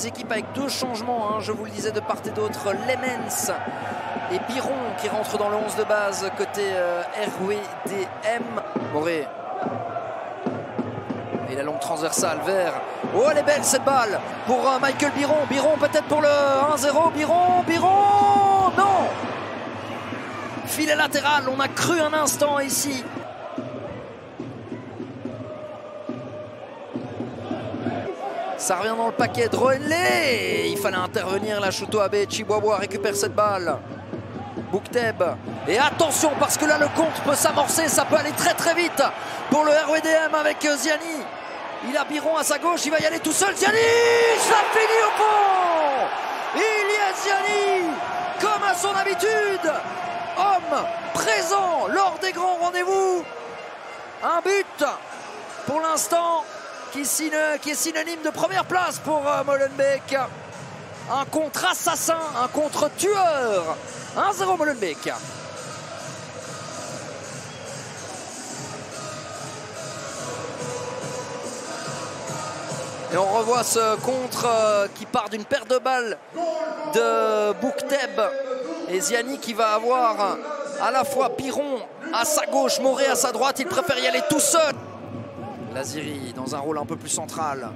Les équipes avec deux changements, hein, je vous le disais, de part et d'autre. Lemens et Biron qui rentrent dans le 11 de base côté RWDM. Moré. Et la longue transversale vers... Oh, elle est belle cette balle pour Michael Biron. Biron peut-être pour le 1-0. Biron, non. Filet latéral, on a cru un instant ici. Ça revient dans le paquet de Roenlé. Il fallait intervenir. La Chouto Abe, Chihuahua récupère cette balle. Boukteb. Et attention parce que là le compte peut s'amorcer. Ça peut aller très très vite pour le RWDM avec Ziani. Il a Biron à sa gauche. Il va y aller tout seul. Ziani, ça finit au fond. Il y a Ziani comme à son habitude. Homme présent lors des grands rendez-vous. Un but pour l'instant qui est synonyme de première place pour Molenbeek. Un contre-assassin, un contre-tueur. 1-0 Molenbeek. Et on revoit ce contre qui part d'une paire de balles de Boukteb. Et Ziani qui va avoir à la fois Biron à sa gauche, Moré à sa droite. Il préfère y aller tout seul. Laziri dans un rôle un peu plus central.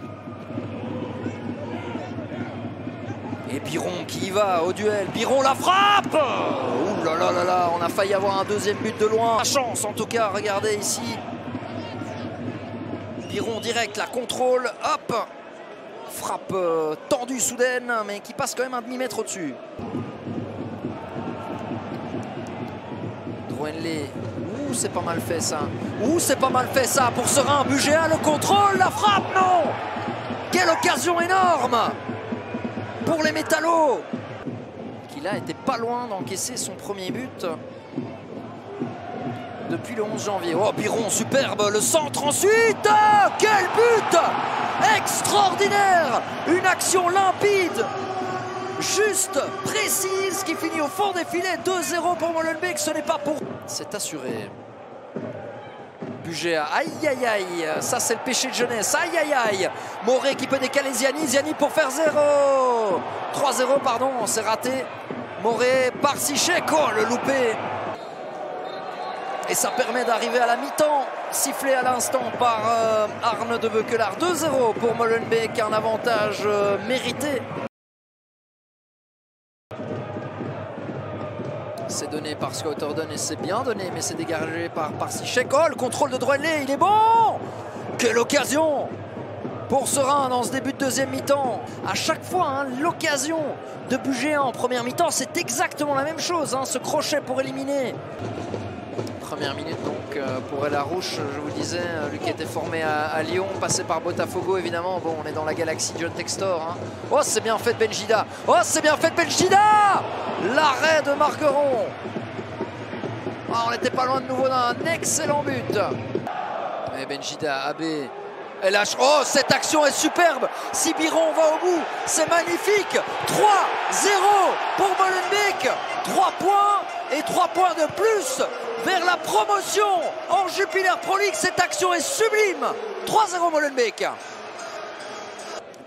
Et Biron qui y va au duel. Biron la frappe. Ouh là là là là, on a failli avoir un deuxième but de loin. La chance en tout cas, regardez ici. Biron direct, la contrôle, hop. Frappe tendue soudaine, mais qui passe quand même un demi-mètre au-dessus. Droenlé. Ouh, c'est pas mal fait ça. Ouh, c'est pas mal fait ça pour Serein. Bugéa, le contrôle, la frappe, non. Quelle occasion énorme pour les Métallos. Qui là était pas loin d'encaisser son premier but depuis le 11 janvier. Oh, Biron, superbe, le centre ensuite. Quel but extraordinaire. Une action limpide, juste, précise, qui finit au fond des filets. 2-0 pour Molenbeek, ce n'est pas pour... C'est assuré. Bugéa, aïe aïe aïe, ça c'est le péché de jeunesse, aïe aïe aïe. Moré qui peut décaler Ziani, Ziani pour faire 3-0 pardon, c'est raté. Moré par Sichek, oh le loupé. Et ça permet d'arriver à la mi-temps, sifflé à l'instant par Arne de Beukelare. 2-0 pour Molenbeek, un avantage mérité. C'est donné par Scott Orden et c'est bien donné, mais c'est dégagé par Sichek. Oh, le contrôle de Droenlé, il est bon. Quelle occasion pour Serein dans ce début de deuxième mi-temps. À chaque fois, hein, l'occasion de Bugéa en première mi-temps, c'est exactement la même chose. Hein, ce crochet pour éliminer. Première minute donc pour El Arouche, je vous disais, lui qui était formé à Lyon, passé par Botafogo évidemment. Bon, on est dans la galaxie John Textor. Hein. Oh, c'est bien fait de Benjida. Oh, c'est bien fait de Benjida. L'arrêt de Margueron. Oh, on n'était pas loin de nouveau d'un excellent but. Et Benjida, Abbé. Et lâche. Oh, cette action est superbe. Si Biron va au bout, c'est magnifique. 3-0 pour Molenbeek. 3 points et 3 points de plus vers la promotion en Jupiler Pro League. Cette action est sublime. 3-0 Molenbeek.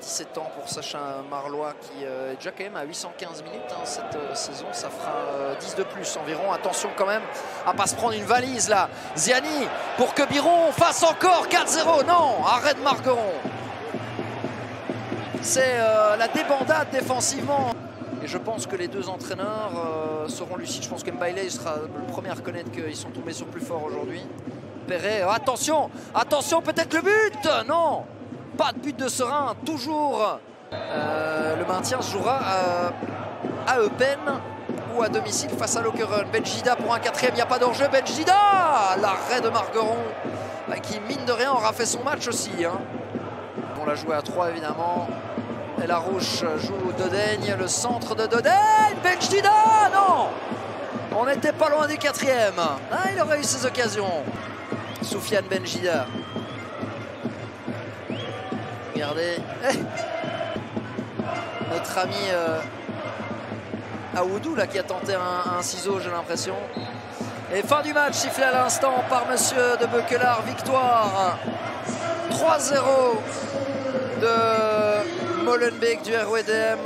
17 ans pour Sacha Marlois qui est déjà quand même à 815 minutes hein, cette saison. Ça fera 10 de plus environ. Attention quand même à ne pas se prendre une valise là. Ziani pour que Biron fasse encore 4-0. Non, arrêt de Margueron. C'est la débandade défensivement. Et je pense que les deux entraîneurs seront lucides. Je pense que Mbaile sera le premier à reconnaître qu'ils sont tombés sur plus fort aujourd'hui. Perret, attention, attention, peut-être le but. Non, pas de but de Serein. Toujours le maintien se jouera à Eupen ou à domicile face à Lokeren. Benjida pour un quatrième, il n'y a pas d'enjeu. Benjida, l'arrêt de Margueron qui mine de rien aura fait son match aussi. Hein. On l'a joué à 3 évidemment. Et la Rouge joue Dodaigne, le centre de Dodaigne. Benjida, non. On n'était pas loin du quatrième. Ah, il aurait eu ses occasions. Soufiane Benjida. Regardez. Notre ami Aoudou là, qui a tenté un ciseau, j'ai l'impression. Et fin du match, sifflé à l'instant par monsieur de Beukelare. Victoire 3-0 de Molenbeek du RWDM